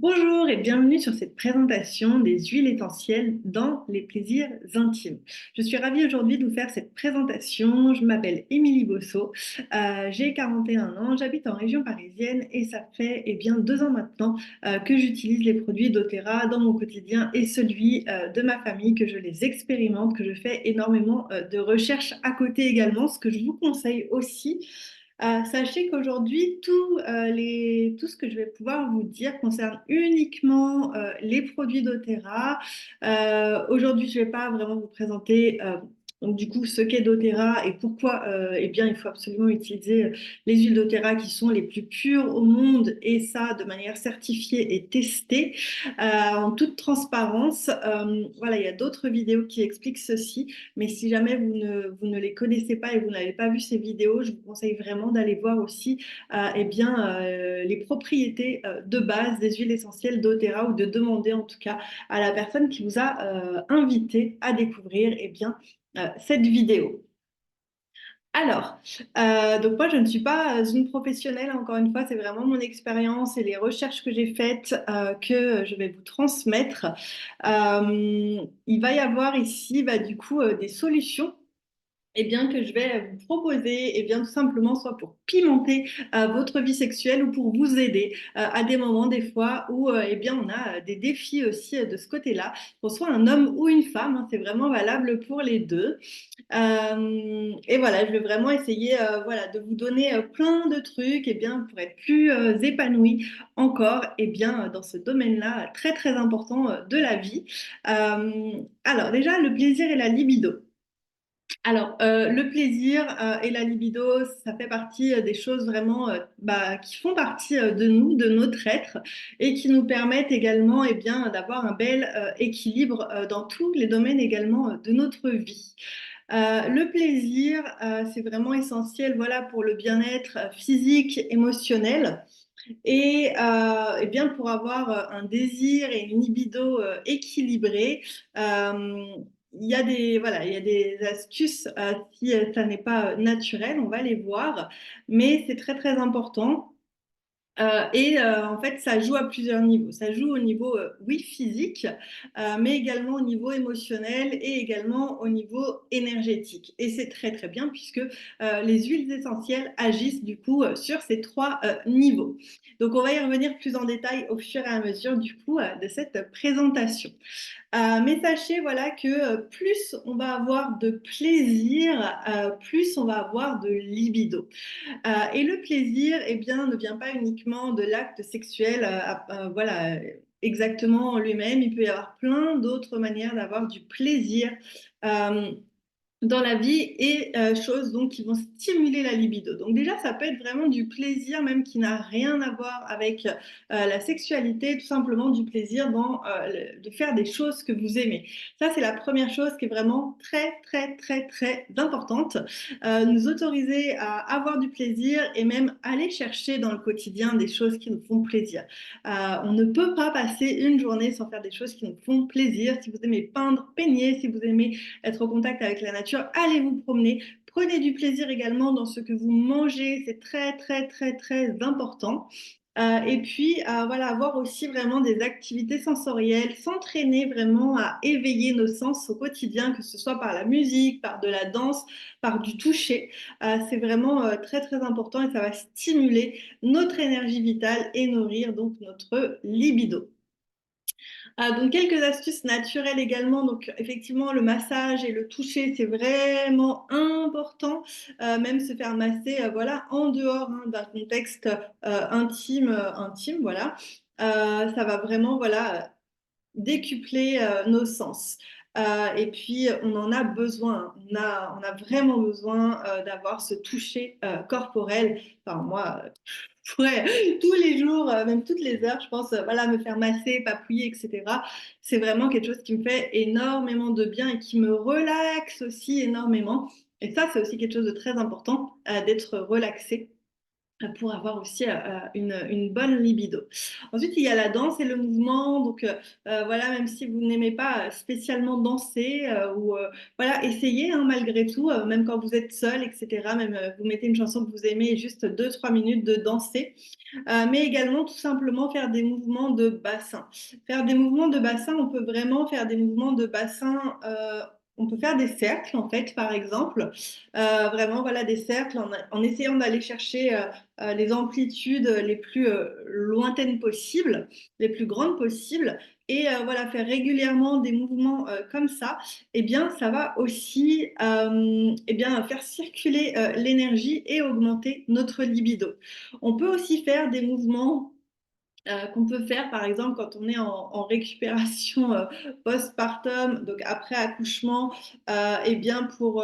Bonjour et bienvenue sur cette présentation des huiles essentielles dans les plaisirs intimes. Je suis ravie aujourd'hui de vous faire cette présentation. Je m'appelle Émilie Bosso, j'ai 41 ans, j'habite en région parisienne et ça fait bien 2 ans maintenant que j'utilise les produits d'Otera dans mon quotidien et celui de ma famille, que je les expérimente, que je fais énormément de recherches à côté également, ce que je vous conseille aussi. Sachez qu'aujourd'hui, tout ce que je vais pouvoir vous dire concerne uniquement les produits d'Otera. Aujourd'hui, je ne vais pas vraiment vous présenter donc, du coup, ce qu'est doTERRA et pourquoi il faut absolument utiliser les huiles doTERRA qui sont les plus pures au monde et ça de manière certifiée et testée en toute transparence. Voilà, il y a d'autres vidéos qui expliquent ceci. Mais si jamais vous ne les connaissez pas et vous n'avez pas vu ces vidéos, je vous conseille vraiment d'aller voir aussi les propriétés de base des huiles essentielles d'Otera ou de demander en tout cas à la personne qui vous a invité à découvrir cette vidéo. Alors, donc moi je ne suis pas une professionnelle, encore une fois, c'est vraiment mon expérience et les recherches que j'ai faites que je vais vous transmettre. Il va y avoir ici du coup des solutions que je vais vous proposer, tout simplement, soit pour pimenter votre vie sexuelle ou pour vous aider à des moments, des fois, où on a des défis aussi de ce côté-là, qu'on soit un homme ou une femme, hein, c'est vraiment valable pour les deux. Et voilà, je vais vraiment essayer de vous donner plein de trucs pour être plus épanoui encore dans ce domaine-là très très important de la vie. Alors déjà, le plaisir et la libido. Alors, le plaisir et la libido, ça fait partie des choses vraiment qui font partie de nous, de notre être, et qui nous permettent également d'avoir un bel équilibre dans tous les domaines également de notre vie. Le plaisir, c'est vraiment essentiel, voilà, pour le bien-être physique, émotionnel, pour avoir un désir et une libido équilibrée. Euh, il y a des astuces si ça n'est pas naturel, on va les voir, mais c'est très très important. En fait, ça joue à plusieurs niveaux. Ça joue au niveau, oui, physique, mais également au niveau émotionnel et également au niveau énergétique. Et c'est très, très bien puisque les huiles essentielles agissent du coup sur ces trois niveaux. Donc, on va y revenir plus en détail au fur et à mesure du coup de cette présentation. Mais sachez voilà, que plus on va avoir de plaisir, plus on va avoir de libido. Et le plaisir, ne vient pas uniquement de l'acte sexuel, exactement en lui-même. Il peut y avoir plein d'autres manières d'avoir du plaisir. Euh, dans la vie choses donc qui vont stimuler la libido. Donc déjà, ça peut être vraiment du plaisir même qui n'a rien à voir avec la sexualité, tout simplement du plaisir de faire des choses que vous aimez. Ça, c'est la première chose qui est vraiment très, très, très, très importante. Nous autoriser à avoir du plaisir et même aller chercher dans le quotidien des choses qui nous font plaisir. On ne peut pas passer une journée sans faire des choses qui nous font plaisir. Si vous aimez peindre, peignez. Si vous aimez être au contact avec la nature, allez vous promener. Prenez du plaisir également dans ce que vous mangez, c'est très très très très important. Avoir aussi vraiment des activités sensorielles, s'entraîner vraiment à éveiller nos sens au quotidien, que ce soit par la musique, par de la danse, par du toucher. C'est vraiment très très important et ça va stimuler notre énergie vitale et nourrir donc notre libido. Donc quelques astuces naturelles également. Donc effectivement, le massage et le toucher, c'est vraiment important. Même se faire masser, voilà, en dehors d'un contexte intime, voilà. Ça va vraiment, voilà, décupler nos sens. On en a besoin. On a vraiment besoin d'avoir ce toucher corporel. Enfin, moi, je pourrais tous les jours, même toutes les heures, je pense, voilà, me faire masser, papouiller, etc. C'est vraiment quelque chose qui me fait énormément de bien et qui me relaxe aussi énormément. Et ça, c'est aussi quelque chose de très important, d'être relaxé. pour avoir aussi une bonne libido. Ensuite, il y a la danse et le mouvement. Donc, voilà, même si vous n'aimez pas spécialement danser ou voilà, essayez hein, malgré tout, même quand vous êtes seul, etc. Même vous mettez une chanson que vous aimez et juste 2-3 minutes de danser. Mais également tout simplement faire des mouvements de bassin. Faire des mouvements de bassin, on peut vraiment faire des mouvements de bassin. On peut faire des cercles en fait, par exemple, vraiment voilà des cercles en essayant d'aller chercher les amplitudes les plus lointaines possibles, les plus grandes possibles, et voilà faire régulièrement des mouvements comme ça, eh bien ça va aussi eh bien faire circuler l'énergie et augmenter notre libido. On peut aussi faire des mouvements qu'on peut faire par exemple quand on est en récupération postpartum, donc après accouchement, et bien pour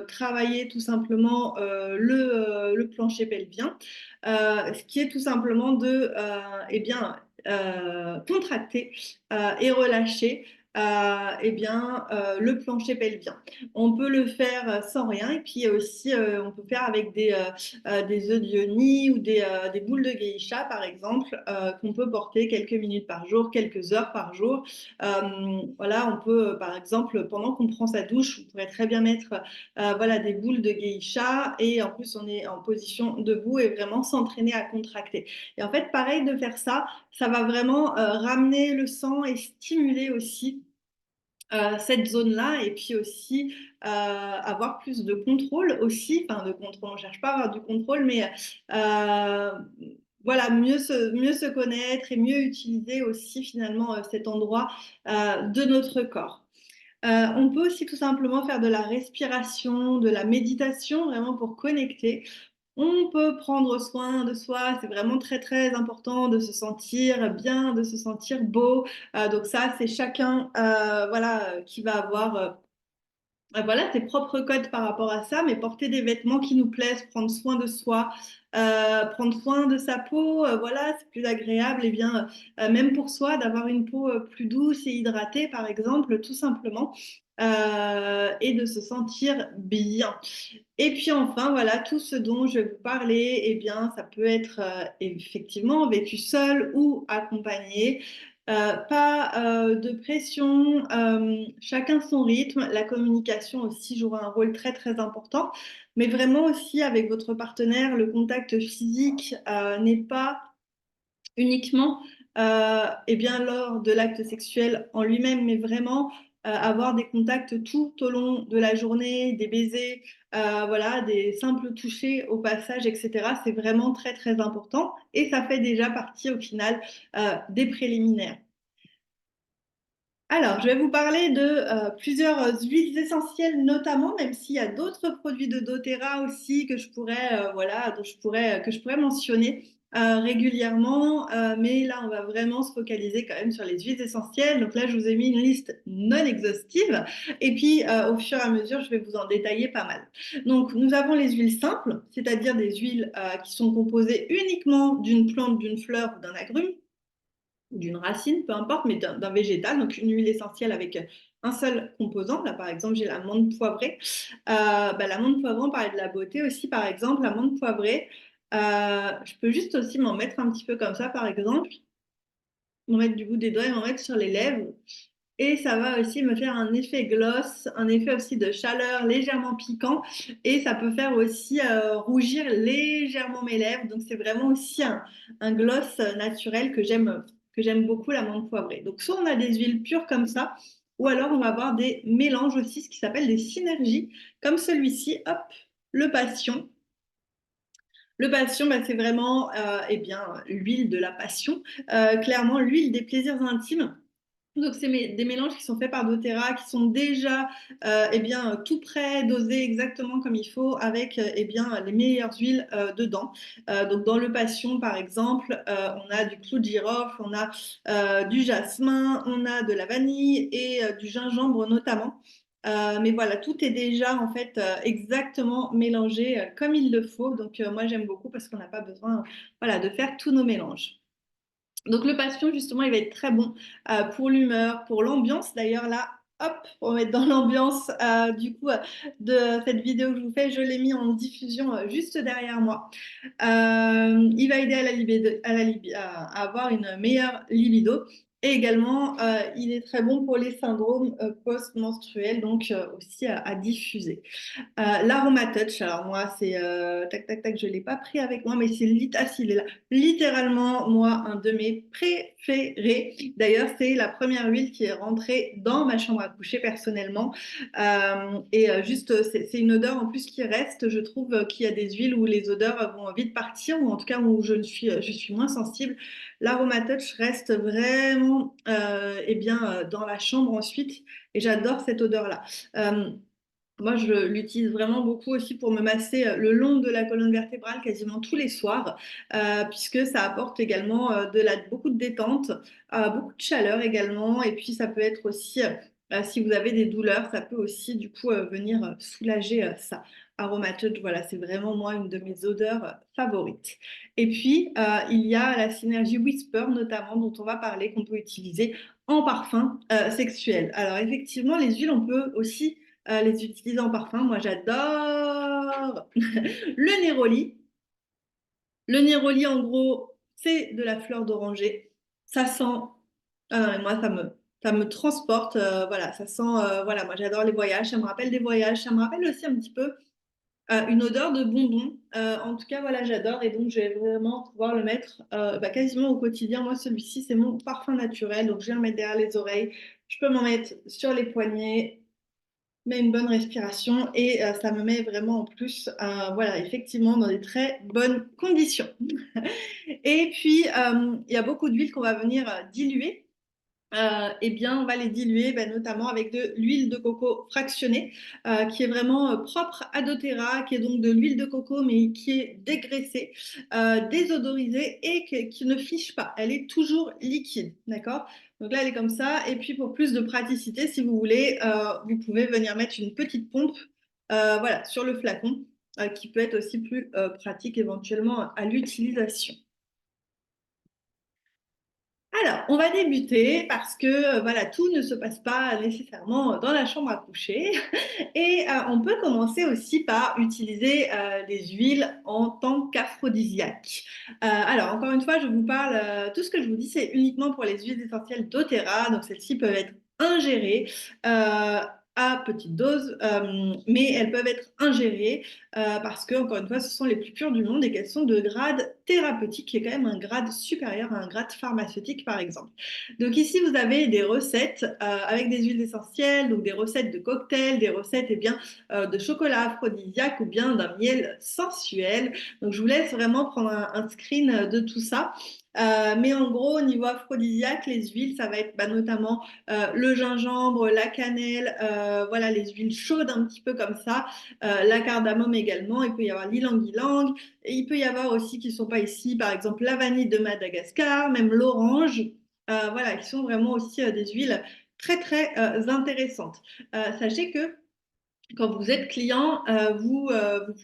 travailler tout simplement le plancher pelvien, ce qui est tout simplement de eh bien, contracter et relâcher eh bien, le plancher pelvien. On peut le faire sans rien et puis aussi on peut faire avec des œufs de yoni ou des boules de geisha, par exemple, qu'on peut porter quelques minutes par jour, quelques heures par jour. Voilà, on peut, par exemple, pendant qu'on prend sa douche, on pourrait très bien mettre voilà, des boules de geisha et en plus, on est en position debout et vraiment s'entraîner à contracter. Et en fait, pareil de faire ça, ça va vraiment ramener le sang et stimuler aussi cette zone-là et puis aussi avoir plus de contrôle aussi, enfin de contrôle, on ne cherche pas à avoir du contrôle, mais euh, voilà, mieux se connaître et mieux utiliser aussi finalement cet endroit de notre corps. On peut aussi tout simplement faire de la respiration, de la méditation, vraiment pour connecter. On peut prendre soin de soi, c'est vraiment très très important de se sentir bien, de se sentir beau. Donc ça, c'est chacun voilà, qui va avoir voilà, ses propres codes par rapport à ça, mais porter des vêtements qui nous plaisent, prendre soin de soi, prendre soin de sa peau, voilà, c'est plus agréable, et bien, même pour soi, d'avoir une peau plus douce et hydratée, par exemple, tout simplement, et de se sentir bien. Et puis enfin, voilà, tout ce dont je vais vous parler, eh bien, ça peut être effectivement vécu seul ou accompagné. Pas de pression, chacun son rythme. La communication aussi jouera un rôle très très important, mais vraiment aussi avec votre partenaire, le contact physique n'est pas uniquement eh bien, lors de l'acte sexuel en lui-même, mais vraiment avoir des contacts tout au long de la journée, des baisers, voilà, des simples touchés au passage, etc. C'est vraiment très très important et ça fait déjà partie au final des préliminaires. Alors, je vais vous parler de plusieurs huiles essentielles notamment, même s'il y a d'autres produits de doTERRA aussi que je pourrais, voilà, que je pourrais mentionner régulièrement. Mais là, on va vraiment se focaliser quand même sur les huiles essentielles. Donc là, je vous ai mis une liste non exhaustive. Et puis, au fur et à mesure, je vais vous en détailler pas mal. Donc, nous avons les huiles simples, c'est-à-dire des huiles qui sont composées uniquement d'une plante, d'une fleur ou d'un agrume d'une racine, peu importe, mais d'un végétal, donc une huile essentielle avec un seul composant. Là, par exemple, j'ai la menthe poivrée. La menthe poivrée, on parlait de la beauté aussi, par exemple, la menthe poivrée. Je peux juste aussi m'en mettre un petit peu comme ça, par exemple, m'en mettre du bout des doigts et m'en mettre sur les lèvres. Et ça va aussi me faire un effet gloss, un effet aussi de chaleur légèrement piquant. Et ça peut faire aussi rougir légèrement mes lèvres. Donc c'est vraiment aussi un gloss naturel que j'aime beaucoup, la menthe poivrée. Donc soit on a des huiles pures comme ça, ou alors on va avoir des mélanges aussi, ce qui s'appelle des synergies, comme celui-ci. Hop, le passion. Le passion, c'est vraiment eh bien, l'huile de la passion, clairement l'huile des plaisirs intimes. Donc, c'est des mélanges qui sont faits par doTERRA, qui sont déjà eh bien, tout prêts, dosés exactement comme il faut, avec eh bien, les meilleures huiles dedans. Donc, dans le passion, par exemple, on a du clou de girofle, on a du jasmin, on a de la vanille et du gingembre notamment. Mais voilà, tout est déjà en fait exactement mélangé comme il le faut. Donc, moi, j'aime beaucoup parce qu'on n'a pas besoin voilà, de faire tous nos mélanges. Donc le passion, justement, il va être très bon pour l'humeur, pour l'ambiance. D'ailleurs, là, hop, pour mettre dans l'ambiance de cette vidéo que je vous fais, je l'ai mis en diffusion juste derrière moi. Il va aider à la libido, à avoir une meilleure libido. Et également, il est très bon pour les syndromes post-menstruels, donc aussi à diffuser. L'Aroma Touch, alors moi, c'est tac, tac, tac, je ne l'ai pas pris avec moi, mais c'est il est là. Littéralement, moi, un de mes préférés. D'ailleurs, c'est la première huile qui est rentrée dans ma chambre à coucher personnellement. Juste, c'est une odeur en plus qui reste. Je trouve qu'il y a des huiles où les odeurs vont vite partir, ou en tout cas où je suis moins sensible. L'Aroma Touch reste vraiment dans la chambre ensuite, et j'adore cette odeur-là. Euh, Moi, je l'utilise vraiment beaucoup aussi pour me masser le long de la colonne vertébrale quasiment tous les soirs, puisque ça apporte également beaucoup de détente, beaucoup de chaleur également. Et puis, ça peut être aussi, si vous avez des douleurs, ça peut aussi du coup venir soulager ça. Aromatouch, voilà, c'est vraiment moi une de mes odeurs favorites. Et puis, il y a la synergie Whisper notamment, dont on va parler, qu'on peut utiliser en parfum sexuel. Alors, effectivement, les huiles, on peut aussi les utiliser en parfum. Moi, j'adore le néroli. Le néroli, en gros, c'est de la fleur d'oranger. Ça sent. Ah non, mais moi, ça me transporte. Voilà, ça sent. Voilà, moi, j'adore les voyages. Ça me rappelle des voyages. Ça me rappelle aussi un petit peu une odeur de bonbon. En tout cas, voilà, j'adore. Et donc, je vais vraiment pouvoir le mettre quasiment au quotidien. Moi, celui-ci, c'est mon parfum naturel. Donc, je vais le mettre derrière les oreilles. Je peux m'en mettre sur les poignets, mais une bonne respiration et ça me met vraiment en plus, voilà, effectivement, dans des très bonnes conditions. Et puis, il y a beaucoup d'huiles qu'on va venir diluer. Eh bien, on va les diluer notamment avec de l'huile de coco fractionnée, qui est vraiment propre à doTERRA, qui est donc de l'huile de coco, mais qui est dégraissée, désodorisée et qui ne fiche pas. Elle est toujours liquide, d'accord? Donc là, elle est comme ça. Et puis, pour plus de praticité, si vous voulez, vous pouvez venir mettre une petite pompe, voilà, sur le flacon, qui peut être aussi plus pratique éventuellement à l'utilisation. Alors, on va débuter parce que voilà, tout ne se passe pas nécessairement dans la chambre à coucher. Et on peut commencer aussi par utiliser les huiles en tant qu'aphrodisiaque. Alors, encore une fois, je vous parle, tout ce que je vous dis, c'est uniquement pour les huiles essentielles doTERRA. Donc, celles-ci peuvent être ingérées à petite dose, mais elles peuvent être ingérées parce que, encore une fois, ce sont les plus pures du monde et qu'elles sont de grade thérapeutique, qui est quand même un grade supérieur à un grade pharmaceutique, par exemple. Donc ici, vous avez des recettes avec des huiles essentielles, donc des recettes de cocktails, des recettes de chocolat aphrodisiaque ou bien d'un miel sensuel. Donc je vous laisse vraiment prendre un screen de tout ça. Mais en gros, au niveau aphrodisiaque, les huiles, ça va être notamment le gingembre, la cannelle, voilà, les huiles chaudes un petit peu comme ça, la cardamome également. Il peut y avoir l'ylang-ylang. Et il peut y avoir aussi qui ne sont pas ici, par exemple la vanille de Madagascar, même l'orange, voilà, qui sont vraiment aussi des huiles très très intéressantes. Sachez que quand vous êtes client, vous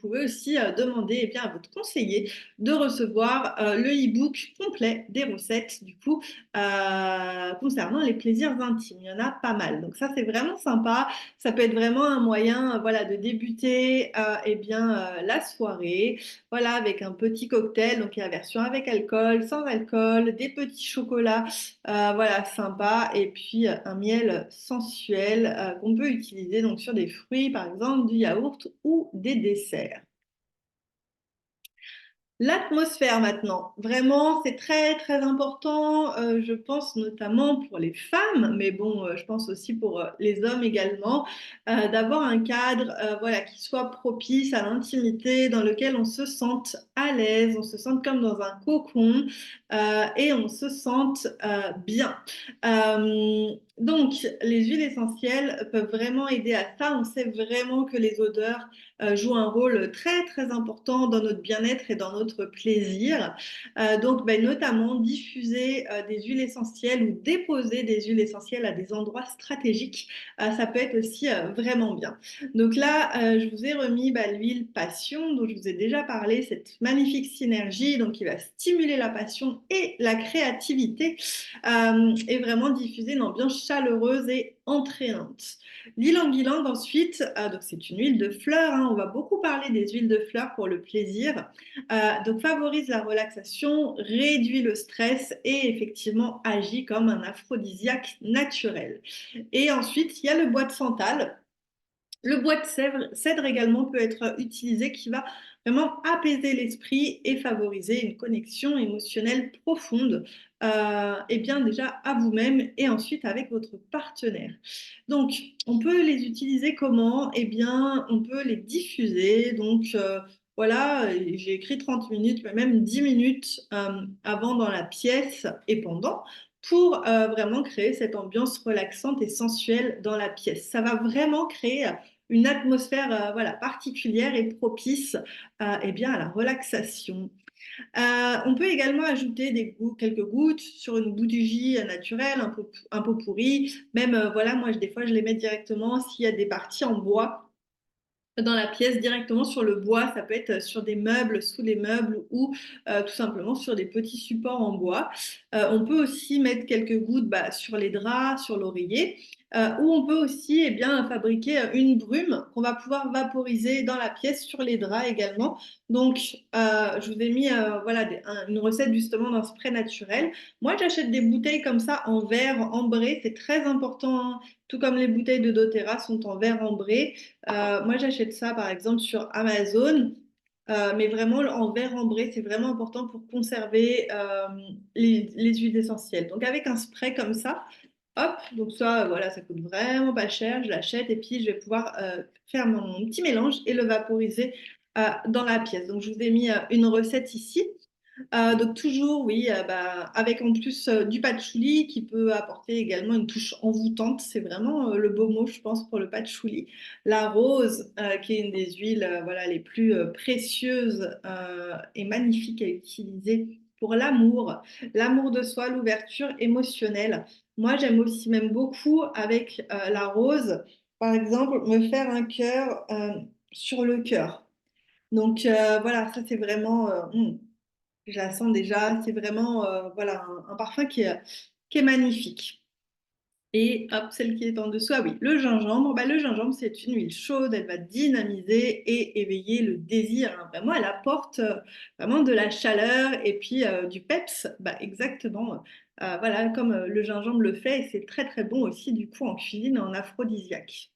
pouvez aussi demander à votre conseiller de recevoir le e-book complet des recettes, du coup, concernant les plaisirs intimes. Il y en a pas mal. Donc ça, c'est vraiment sympa. Ça peut être vraiment un moyen voilà, de débuter la soirée voilà, avec un petit cocktail. Donc il y a la version avec alcool, sans alcool, des petits chocolats voilà, sympa. Et puis un miel sensuel qu'on peut utiliser donc sur des fruits, par exemple du yaourt ou des desserts. L'atmosphère maintenant, vraiment, c'est très très important. Je pense notamment pour les femmes, mais bon, je pense aussi pour les hommes également, d'avoir un cadre, voilà, qui soit propice à l'intimité, dans lequel on se sente à l'aise, on se sente comme dans un cocon et on se sente bien. Donc, les huiles essentielles peuvent vraiment aider à ça. On sait vraiment que les odeurs joue un rôle très très important dans notre bien-être et dans notre plaisir. Donc, notamment diffuser des huiles essentielles ou déposer des huiles essentielles à des endroits stratégiques, ça peut être aussi vraiment bien. Donc là, je vous ai remis l'huile passion dont je vous ai déjà parlé, cette magnifique synergie donc qui va stimuler la passion et la créativité et vraiment diffuser une ambiance chaleureuse et entraînante. L'ylang-ylang ensuite, donc c'est une huile de fleurs, hein, on va beaucoup parler des huiles de fleurs pour le plaisir, donc favorise la relaxation, réduit le stress et effectivement agit comme un aphrodisiaque naturel. Et ensuite, il y a le bois de santal. Le bois de cèdre également peut être utilisé qui va vraiment apaiser l'esprit et favoriser une connexion émotionnelle profonde, et bien déjà à vous-même et ensuite avec votre partenaire. Donc, on peut les utiliser comment? Eh bien, on peut les diffuser. Donc, voilà, j'ai écrit 30 minutes, mais même 10 minutes avant dans la pièce et pendant pour vraiment créer cette ambiance relaxante et sensuelle dans la pièce. Ça va vraiment créer une atmosphère voilà, particulière et propice eh bien, à la relaxation. On peut également ajouter quelques gouttes sur une bougie naturelle, un pot pourri. Même, voilà, moi, des fois, je les mets directement s'il y a des parties en bois dans la pièce directement sur le bois, ça peut être sur des meubles, sous les meubles ou tout simplement sur des petits supports en bois. On peut aussi mettre quelques gouttes bah, sur les draps, sur l'oreiller, ou on peut aussi eh bien, fabriquer une brume qu'on va pouvoir vaporiser dans la pièce sur les draps également. Donc, je vous ai mis voilà, une recette justement d'un spray naturel. Moi, j'achète des bouteilles comme ça en verre ambré, c'est très important, hein. Tout comme les bouteilles de doTERRA sont en verre ambré. Moi, j'achète ça, par exemple, sur Amazon, mais vraiment en verre ambré, c'est vraiment important pour conserver les huiles essentielles. Donc, avec un spray comme ça, hop, donc ça, voilà, ça coûte vraiment pas cher, je l'achète et puis je vais pouvoir faire mon petit mélange et le vaporiser dans la pièce. Donc, je vous ai mis une recette ici. Donc toujours, oui, bah, avec en plus du patchouli qui peut apporter également une touche envoûtante. C'est vraiment le beau mot, je pense, pour le patchouli. La rose, qui est une des huiles voilà, les plus précieuses et magnifiques à utiliser pour l'amour, l'amour de soi, l'ouverture émotionnelle. Moi, j'aime aussi même beaucoup avec la rose, par exemple, me faire un cœur sur le cœur. Donc voilà, ça c'est vraiment... je la sens déjà, c'est vraiment voilà, un parfum qui est magnifique. Et hop, celle qui est en dessous, ah oui, le gingembre. Bah, le gingembre, c'est une huile chaude, elle va dynamiser et éveiller le désir, hein. Vraiment, elle apporte vraiment de la chaleur et puis du peps, bah, exactement. Voilà, comme le gingembre le fait, et c'est très très bon aussi du coup en cuisine, en aphrodisiaque.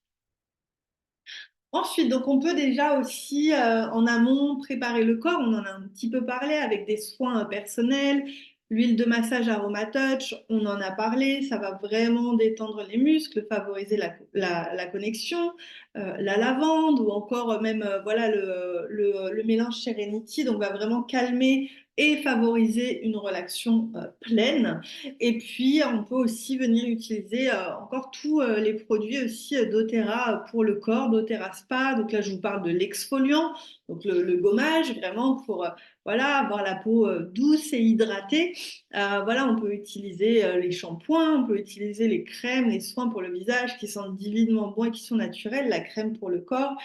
Ensuite, donc on peut déjà aussi en amont préparer le corps. On en a un petit peu parlé avec des soins personnels, l'huile de massage Aromatouch, on en a parlé. Ça va vraiment détendre les muscles, favoriser la connexion. La lavande ou encore même voilà le mélange Serenity, donc va vraiment calmer et favoriser une relaxation pleine. Et puis, on peut aussi venir utiliser encore tous les produits aussi doTERRA pour le corps, doTERRA Spa. Donc là, je vous parle de l'exfoliant, donc le gommage, vraiment pour voilà, avoir la peau douce et hydratée. Voilà, on peut utiliser les shampoings, on peut utiliser les crèmes, les soins pour le visage qui sont divinement bons et qui sont naturels, la crème pour le corps,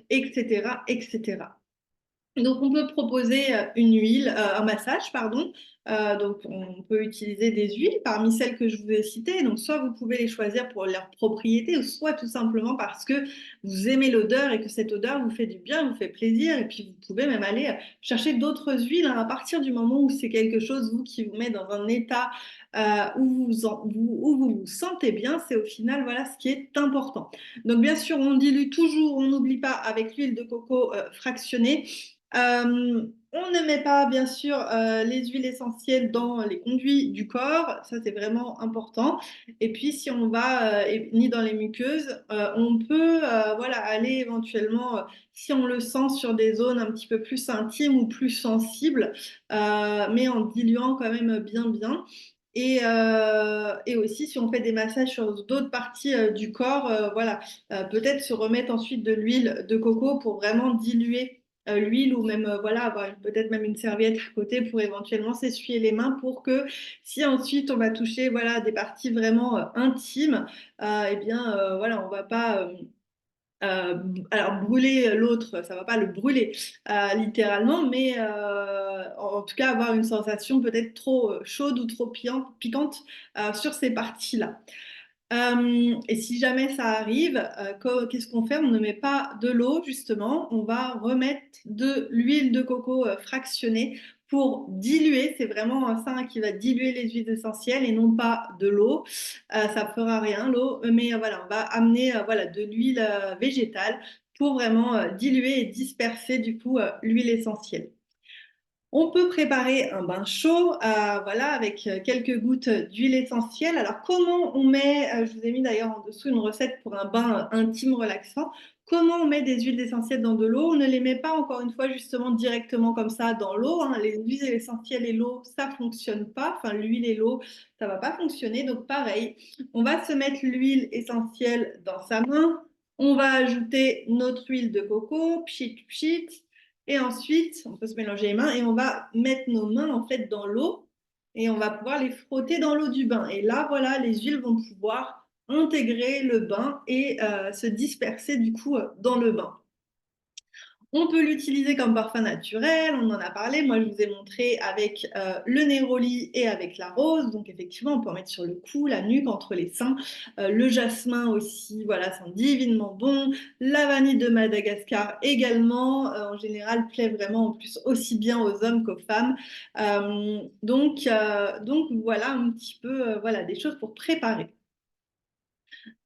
etc., etc. Donc, on peut proposer une huile, un massage, pardon. Donc, on peut utiliser des huiles parmi celles que je vous ai citées. Donc, soit vous pouvez les choisir pour leurs propriétés, ou soit tout simplement parce que vous aimez l'odeur et que cette odeur vous fait du bien, vous fait plaisir. Et puis, vous pouvez même aller chercher d'autres huiles hein, à partir du moment où c'est quelque chose, vous, qui vous met dans un état où vous vous sentez bien. C'est au final, voilà, ce qui est important. Donc, bien sûr, on dilue toujours, on n'oublie pas, avec l'huile de coco fractionnée. On ne met pas, bien sûr, les huiles essentielles dans les conduits du corps, ça c'est vraiment important. Et puis, si on va, ni dans les muqueuses, on peut voilà, aller éventuellement, si on le sent, sur des zones un petit peu plus intimes ou plus sensibles, mais en diluant quand même bien, bien. Et aussi, si on fait des massages sur d'autres parties du corps, voilà, peut-être se remettre ensuite de l'huile de coco pour vraiment diluer l'huile ou même voilà, avoir peut-être même une serviette à côté pour éventuellement s'essuyer les mains pour que si ensuite on va toucher voilà, des parties vraiment intimes, eh bien voilà, on va pas euh, alors brûler l'autre, ça va pas le brûler littéralement, mais en tout cas avoir une sensation peut-être trop chaude ou trop piquante sur ces parties-là. Et si jamais ça arrive, qu'est-ce qu'on fait? On ne met pas de l'eau, justement. On va remettre de l'huile de coco fractionnée pour diluer. C'est vraiment ça hein, qui va diluer les huiles essentielles et non pas de l'eau. Ça ne fera rien, l'eau. Mais voilà, on va amener voilà, de l'huile végétale pour vraiment diluer et disperser du coup l'huile essentielle. On peut préparer un bain chaud, voilà, avec quelques gouttes d'huile essentielle. Alors, comment on met, je vous ai mis d'ailleurs en dessous une recette pour un bain intime relaxant. Comment on met des huiles essentielles dans de l'eau? On ne les met pas, encore une fois, justement directement comme ça dans l'eau, hein. Les huiles essentielles et l'eau, ça fonctionne pas. Enfin, l'huile et l'eau, ça va pas fonctionner. Donc, pareil, on va se mettre l'huile essentielle dans sa main. On va ajouter notre huile de coco, pchit, pchit. Et ensuite, on peut se mélanger les mains et on va mettre nos mains en fait dans l'eau et on va pouvoir les frotter dans l'eau du bain. Et là, voilà, les huiles vont pouvoir intégrer le bain et se disperser du coup dans le bain. On peut l'utiliser comme parfum naturel, on en a parlé. Moi, je vous ai montré avec le néroli et avec la rose. Donc, effectivement, on peut en mettre sur le cou, la nuque, entre les seins. Le jasmin aussi, voilà, c'est divinement bon. La vanille de Madagascar également, en général, plaît vraiment en plus aussi bien aux hommes qu'aux femmes. Donc, voilà un petit peu voilà, des choses pour préparer.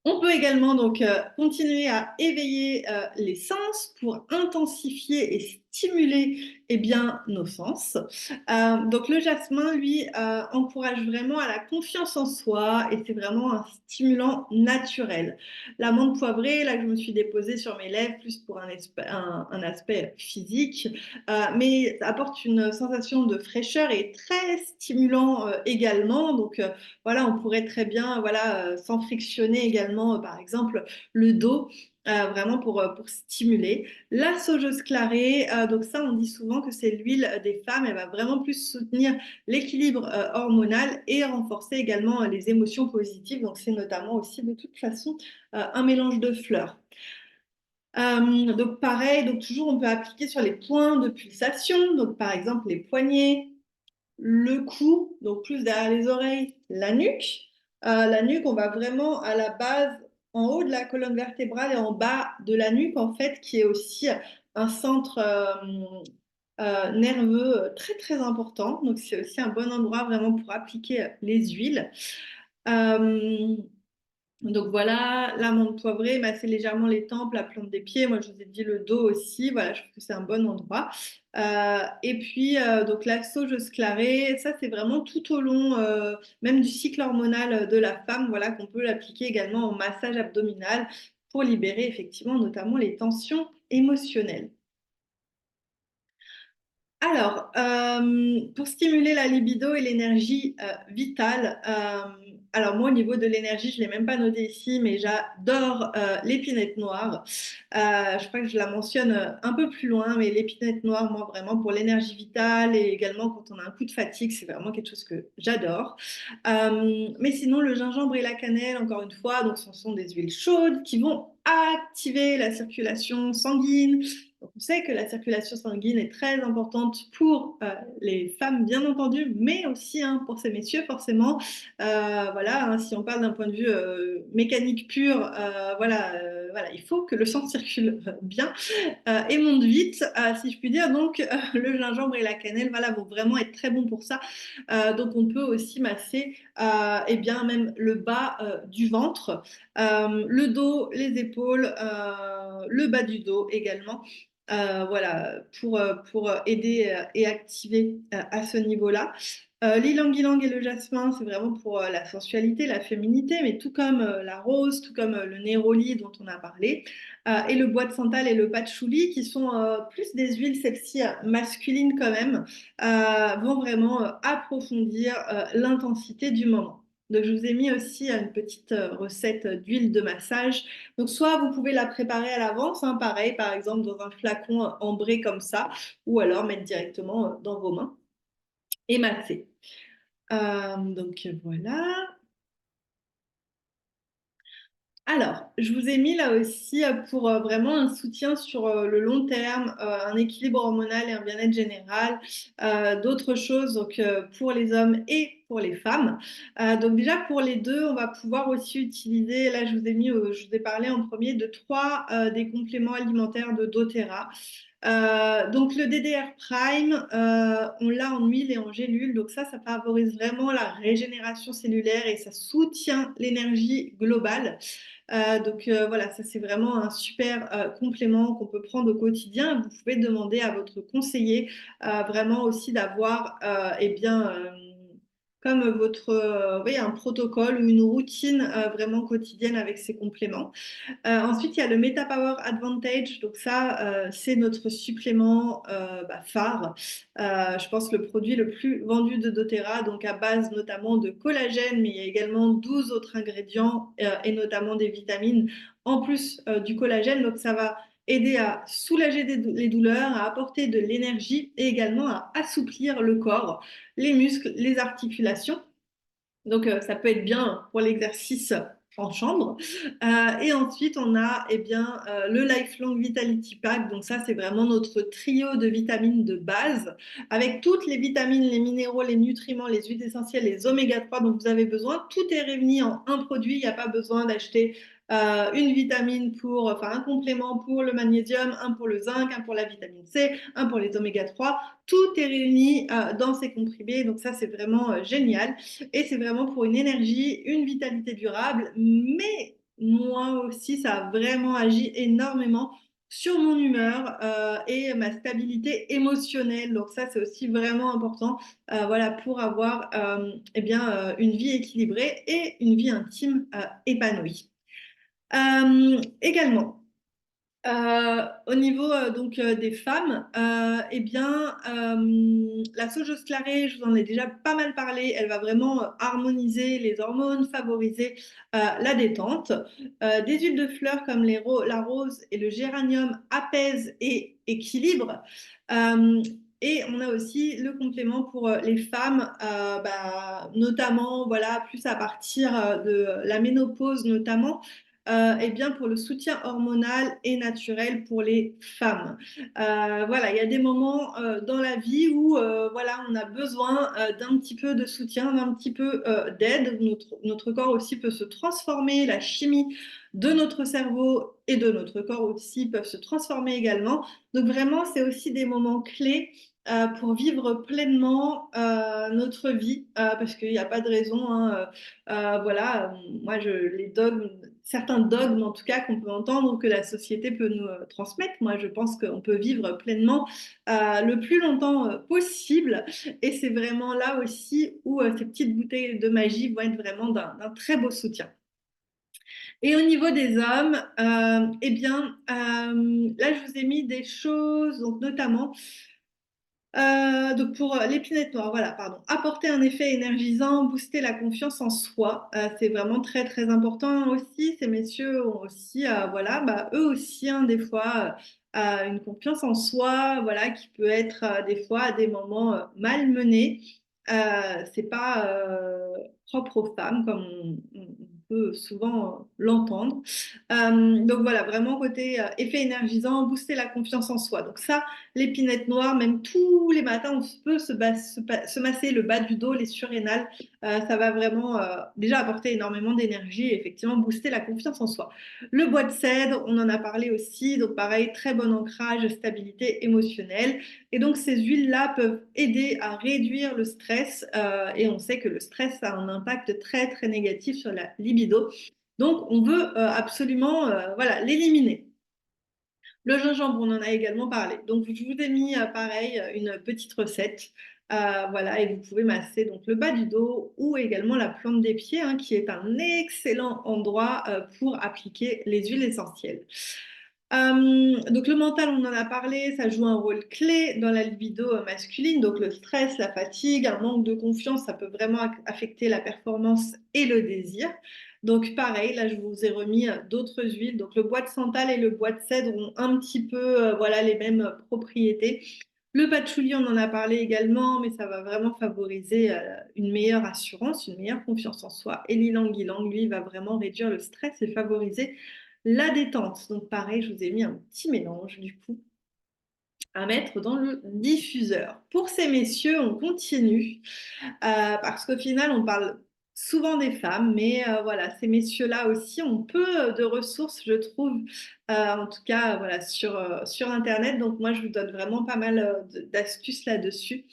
On peut également donc continuer à éveiller les sens pour intensifier et stimuler eh bien, nos sens. Donc le jasmin, lui, encourage vraiment à la confiance en soi et c'est vraiment un stimulant naturel. L'amande poivrée, là que je me suis déposée sur mes lèvres, plus pour un aspect physique, mais ça apporte une sensation de fraîcheur et très stimulant également. Donc voilà, on pourrait très bien voilà, sans frictionner également, par exemple, le dos. Vraiment pour stimuler. La saugeuse clarée, donc ça on dit souvent que c'est l'huile des femmes, elle va vraiment plus soutenir l'équilibre hormonal et renforcer également les émotions positives. Donc c'est notamment aussi de toute façon un mélange de fleurs. Donc pareil, donc toujours on peut appliquer sur les points de pulsation, donc par exemple les poignets, le cou, donc plus derrière les oreilles, la nuque. La nuque, on va vraiment à la base, en haut de la colonne vertébrale et en bas de la nuque, en fait, qui est aussi un centre nerveux très très important. Donc c'est aussi un bon endroit vraiment pour appliquer les huiles. Euh, donc voilà, l'amande poivrée, masser légèrement les tempes, la plante des pieds. Moi, je vous ai dit le dos aussi. Voilà, je trouve que c'est un bon endroit. Et puis, donc la saugeuse clarée, ça, c'est vraiment tout au long, même du cycle hormonal de la femme, voilà, qu'on peut l'appliquer également en massage abdominal pour libérer effectivement notamment les tensions émotionnelles. Alors, pour stimuler la libido et l'énergie vitale, alors moi au niveau de l'énergie, je ne l'ai même pas noté ici, mais j'adore l'épinette noire. Je crois que je la mentionne un peu plus loin, mais l'épinette noire, moi vraiment pour l'énergie vitale et également quand on a un coup de fatigue, c'est vraiment quelque chose que j'adore. Mais sinon, le gingembre et la cannelle, encore une fois, donc ce sont des huiles chaudes qui vont activer la circulation sanguine. Donc, on sait que la circulation sanguine est très importante pour les femmes, bien entendu, mais aussi hein, pour ces messieurs, forcément. Voilà, hein, si on parle d'un point de vue mécanique pur, voilà, il faut que le sang circule bien et monte vite, si je puis dire. Donc, le gingembre et la cannelle, voilà, vont vraiment être très bons pour ça. Donc, on peut aussi masser, eh bien, même le bas du ventre, le dos, les épaules, le bas du dos également. Voilà, pour aider et activer à ce niveau-là. L'ylang-ylang et le jasmin, c'est vraiment pour la sensualité, la féminité, mais tout comme la rose, tout comme le néroli dont on a parlé, et le bois de santal et le patchouli, qui sont plus des huiles, celles-ci masculines quand même, vont vraiment approfondir l'intensité du moment. Donc, je vous ai mis aussi une petite recette d'huile de massage. Donc, soit vous pouvez la préparer à l'avance, hein, pareil, par exemple dans un flacon ambré comme ça, ou alors mettre directement dans vos mains et masser. Donc, voilà. Alors, je vous ai mis là aussi pour vraiment un soutien sur le long terme, un équilibre hormonal et un bien-être général, d'autres choses donc, pour les hommes et pour les femmes. Donc déjà pour les deux, on va pouvoir aussi utiliser, là je vous ai parlé en premier de trois des compléments alimentaires de doTERRA. Donc le DDR Prime, on l'a en huile et en gélule, donc ça favorise vraiment la régénération cellulaire et ça soutient l'énergie globale. Voilà, ça c'est vraiment un super complément qu'on peut prendre au quotidien. Vous pouvez demander à votre conseiller vraiment aussi d'avoir comme votre oui, un protocole ou une routine vraiment quotidienne avec ces compléments. Ensuite, il y a le MetaPower Advantage. Donc ça, c'est notre supplément phare. Je pense le produit le plus vendu de doTERRA, donc à base notamment de collagène, mais il y a également 12 autres ingrédients et notamment des vitamines en plus du collagène. Donc ça va aider à soulager les douleurs, à apporter de l'énergie et également à assouplir le corps, les muscles, les articulations. Donc, ça peut être bien pour l'exercice en chambre. Et ensuite, on a le Lifelong Vitality Pack. Donc ça, c'est vraiment notre trio de vitamines de base avec toutes les vitamines, les minéraux, les nutriments, les huiles essentielles, les oméga 3 dont vous avez besoin. Tout est réuni en un produit. Il n'y a pas besoin d'acheter une vitamine un complément pour le magnésium, un pour le zinc, un pour la vitamine C, un pour les oméga 3. Tout est réuni dans ces comprimés. Donc ça, c'est vraiment génial. Et c'est vraiment pour une énergie, une vitalité durable. Mais moi aussi, ça a vraiment agi énormément sur mon humeur et ma stabilité émotionnelle. Donc ça, c'est aussi vraiment important voilà, pour avoir une vie équilibrée et une vie intime épanouie. Également, au niveau des femmes, la saugeuse clarée, je vous en ai déjà pas mal parlé, elle va vraiment harmoniser les hormones, favoriser la détente. Des huiles de fleurs comme la rose et le géranium apaisent et équilibrent. Et on a aussi le complément pour les femmes, notamment voilà, plus à partir de la ménopause notamment pour le soutien hormonal et naturel pour les femmes. Voilà, il y a des moments dans la vie où voilà, on a besoin d'un petit peu de soutien, d'un petit peu d'aide. Notre corps aussi peut se transformer, la chimie de notre cerveau et de notre corps aussi peuvent se transformer également. Donc vraiment, c'est aussi des moments clés pour vivre pleinement notre vie, parce qu'il n'y a pas de raison. Hein, voilà, moi, certains dogmes en tout cas qu'on peut entendre que la société peut nous transmettre. Moi, je pense qu'on peut vivre pleinement le plus longtemps possible. Et c'est vraiment là aussi où ces petites bouteilles de magie vont être vraiment d'un très beau soutien. Et au niveau des hommes, là, je vous ai mis des choses, donc notamment donc pour l'épinette noire, voilà, pardon. Apporter un effet énergisant, booster la confiance en soi, c'est vraiment très très important aussi. Ces messieurs ont aussi, voilà, eux aussi, hein, des fois, une confiance en soi, voilà, qui peut être des fois à des moments malmenée. C'est pas propre aux femmes comme on peut souvent l'entendre. Donc voilà, vraiment côté effet énergisant, booster la confiance en soi. Donc ça, l'épinette noire, même tous les matins, on peut se masser le bas du dos, les surrénales. Ça va vraiment déjà apporter énormément d'énergie et effectivement booster la confiance en soi. Le bois de cèdre, on en a parlé aussi. Donc pareil, très bon ancrage, stabilité émotionnelle. Et donc ces huiles-là peuvent aider à réduire le stress. Et on sait que le stress a un impact très très négatif sur la libido. Donc on veut absolument voilà, l'éliminer. Le gingembre, on en a également parlé. Donc, je vous ai mis, pareil, une petite recette. Voilà, et vous pouvez masser donc le bas du dos ou également la plante des pieds, hein, qui est un excellent endroit pour appliquer les huiles essentielles. Donc le mental, on en a parlé, ça joue un rôle clé dans la libido masculine. Donc le stress, la fatigue, un manque de confiance, ça peut vraiment affecter la performance et le désir. Donc pareil, là je vous ai remis d'autres huiles. Donc le bois de santal et le bois de cèdre ont un petit peu voilà, les mêmes propriétés. Le patchouli, on en a parlé également, mais ça va vraiment favoriser une meilleure assurance, une meilleure confiance en soi. Et l'ilang-ilang, lui, va vraiment réduire le stress et favoriser la détente. Donc pareil, je vous ai mis un petit mélange du coup. à mettre dans le diffuseur. Pour ces messieurs, on continue parce qu'au final, on parle souvent des femmes, mais voilà, ces messieurs-là aussi ont peu de ressources, je trouve, en tout cas voilà, sur Internet. Donc moi, je vous donne vraiment pas mal d'astuces là-dessus.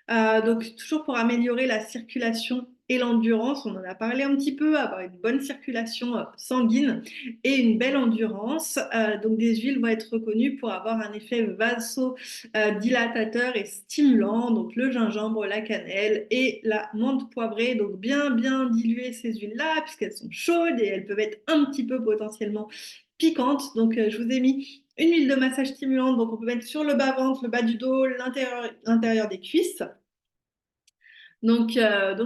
Donc, toujours pour améliorer la circulation et l'endurance, on en a parlé un petit peu, avoir une bonne circulation sanguine et une belle endurance. Donc, des huiles vont être reconnues pour avoir un effet vasodilatateur et stimulant. Donc, le gingembre, la cannelle et la menthe poivrée. Donc, bien, bien diluer ces huiles-là, puisqu'elles sont chaudes et elles peuvent être un petit peu potentiellement piquantes. Donc, je vous ai mis une huile de massage stimulante. Donc, on peut mettre sur le bas-ventre, le bas du dos, l'intérieur des cuisses. Donc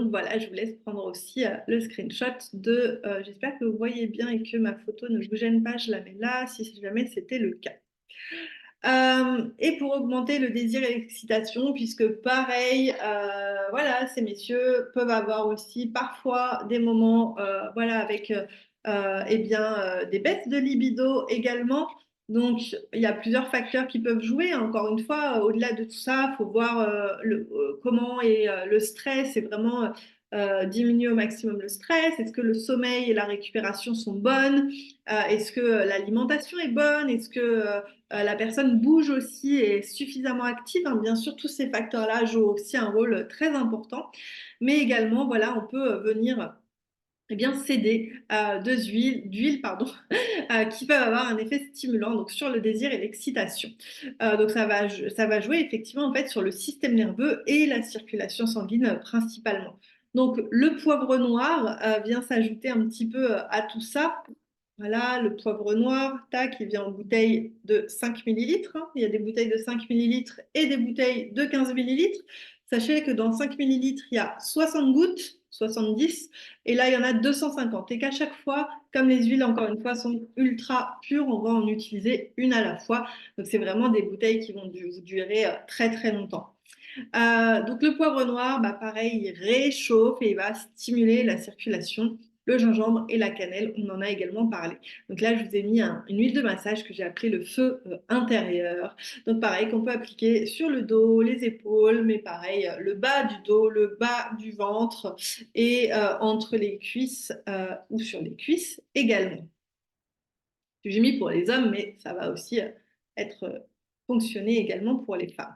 voilà, je vous laisse prendre aussi le screenshot de. J'espère que vous voyez bien et que ma photo ne vous gêne pas. Je la mets là si jamais c'était le cas. Et pour augmenter le désir et l'excitation, puisque pareil, voilà, ces messieurs peuvent avoir aussi parfois des moments, voilà, avec eh bien, des baisses de libido également. Donc, il y a plusieurs facteurs qui peuvent jouer. Encore une fois, au-delà de tout ça, il faut voir comment est le stress et vraiment diminuer au maximum le stress. Est-ce que le sommeil et la récupération sont bonnes? Est-ce que l'alimentation est bonne? Est-ce que la personne bouge aussi et est suffisamment active, hein. Bien sûr, tous ces facteurs-là jouent aussi un rôle très important. Mais également, voilà, on peut venir eh bien, s'aider d'huile pardon, qui peuvent avoir un effet stimulant donc, sur le désir et l'excitation. Donc ça va jouer effectivement en fait, sur le système nerveux et la circulation sanguine principalement. Donc le poivre noir vient s'ajouter un petit peu à tout ça. Voilà, le poivre noir, tac, il vient en bouteille de 5 millilitres. Hein. Il y a des bouteilles de 5 millilitres et des bouteilles de 15 millilitres. Sachez que dans 5 millilitres, il y a 60 gouttes, 70, et là, il y en a 250. Et qu'à chaque fois, comme les huiles, encore une fois, sont ultra pures, on va en utiliser une à la fois. Donc, c'est vraiment des bouteilles qui vont vous durer très, très longtemps. Donc le poivre noir, bah, pareil, il réchauffe et il va stimuler la circulation. Le gingembre et la cannelle, on en a également parlé. Donc là, je vous ai mis une huile de massage que j'ai appelée le feu intérieur. Donc pareil, qu'on peut appliquer sur le dos, les épaules, mais pareil, le bas du dos, le bas du ventre et entre les cuisses ou sur les cuisses également. J'ai mis pour les hommes, mais ça va aussi être fonctionner également pour les femmes.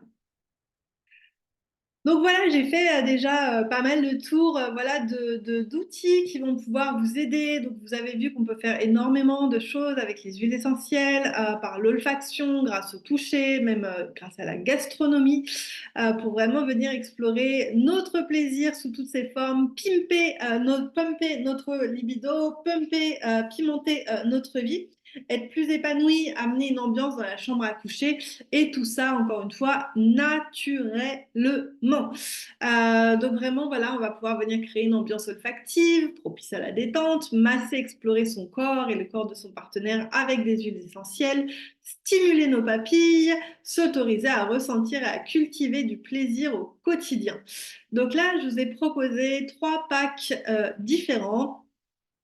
Donc voilà, j'ai fait déjà pas mal de tours voilà, d'outils qui vont pouvoir vous aider. Donc vous avez vu qu'on peut faire énormément de choses avec les huiles essentielles, par l'olfaction, grâce au toucher, même grâce à la gastronomie, pour vraiment venir explorer notre plaisir sous toutes ses formes, pumper notre libido, pimenter notre vie, être plus épanoui, amener une ambiance dans la chambre à coucher et tout ça, encore une fois, naturellement. Donc vraiment, voilà, on va pouvoir venir créer une ambiance olfactive, propice à la détente, masser, explorer son corps et le corps de son partenaire avec des huiles essentielles, stimuler nos papilles, s'autoriser à ressentir et à cultiver du plaisir au quotidien. Donc là, je vous ai proposé 3 packs différents.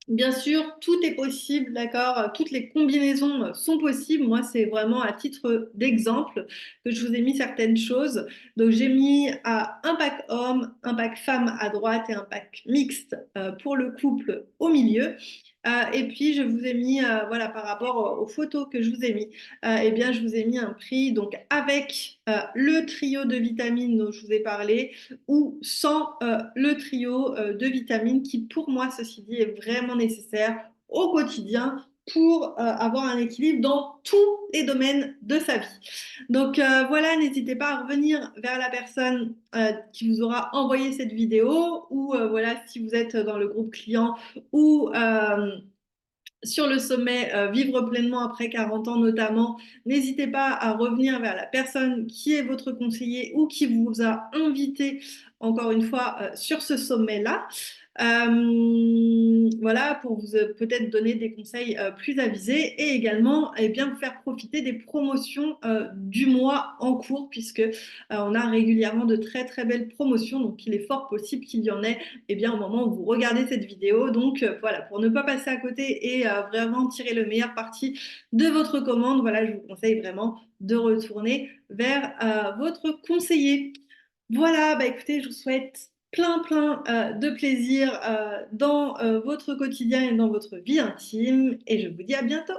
Bien sûr, tout est possible, d'accord? Toutes les combinaisons sont possibles. Moi, c'est vraiment à titre d'exemple que je vous ai mis certaines choses. Donc, j'ai mis un pack homme, un pack femme à droite et un pack mixte pour le couple au milieu. Et puis, je vous ai mis, voilà, par rapport aux photos que je vous ai mis, eh bien, je vous ai mis un prix donc avec le trio de vitamines dont je vous ai parlé ou sans le trio de vitamines qui, pour moi, ceci dit, est vraiment nécessaire au quotidien pour avoir un équilibre dans tous les domaines de sa vie. Donc voilà, n'hésitez pas à revenir vers la personne qui vous aura envoyé cette vidéo ou voilà, si vous êtes dans le groupe client ou sur le sommet Vivre pleinement après 40 ans notamment, n'hésitez pas à revenir vers la personne qui est votre conseiller ou qui vous a invité encore une fois sur ce sommet-là. Voilà, pour vous peut-être donner des conseils plus avisés et également eh bien, vous faire profiter des promotions du mois en cours puisque on a régulièrement de très très belles promotions. Donc il est fort possible qu'il y en ait eh bien, au moment où vous regardez cette vidéo. Donc voilà, pour ne pas passer à côté et vraiment tirer le meilleur parti de votre commande, voilà, je vous conseille vraiment de retourner vers votre conseiller. Voilà, bah écoutez, je vous souhaite plein de plaisir dans votre quotidien et dans votre vie intime et je vous dis à bientôt.